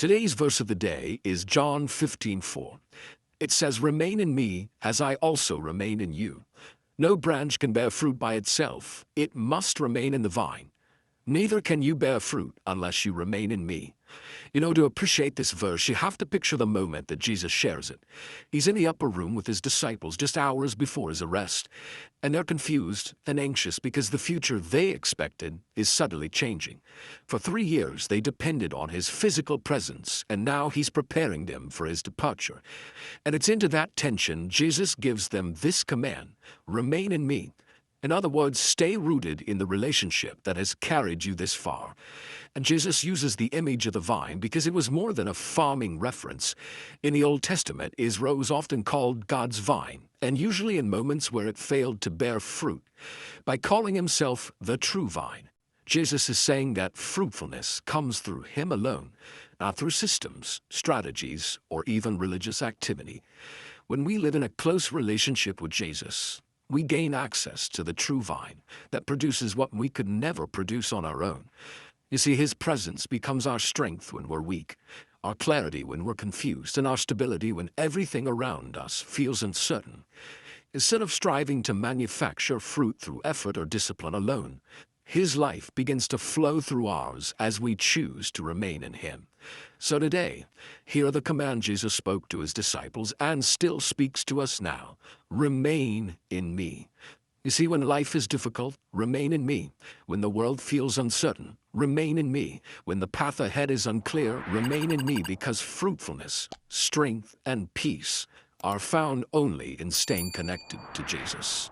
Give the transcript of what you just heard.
Today's verse of the day is John 15:4. It says, "Remain in me as I also remain in you. No branch can bear fruit by itself. It must remain in the vine. Neither can you bear fruit unless you remain in me." To appreciate this verse, you have to picture the moment that Jesus shares it. He's in the upper room with his disciples just hours before his arrest, and they're confused and anxious because the future they expected is suddenly changing. For 3 years, they depended on his physical presence, and now he's preparing them for his departure. And it's into that tension Jesus gives them this command: remain in me. In other words, stay rooted in the relationship that has carried you this far. And Jesus uses the image of the vine because it was more than a farming reference. In the Old Testament, Israel was often called God's vine, and usually in moments where it failed to bear fruit. By calling himself the true vine, Jesus is saying that fruitfulness comes through him alone, not through systems, strategies, or even religious activity. When we live in a close relationship with Jesus, we gain access to the true vine that produces what we could never produce on our own. You see, his presence becomes our strength when we're weak, our clarity when we're confused, and our stability when everything around us feels uncertain. Instead of striving to manufacture fruit through effort or discipline alone, his life begins to flow through ours as we choose to remain in him. So today, hear the command Jesus spoke to his disciples and still speaks to us now: remain in me. You see, when life is difficult, remain in me. When the world feels uncertain, remain in me. When the path ahead is unclear, remain in me, because fruitfulness, strength, and peace are found only in staying connected to Jesus.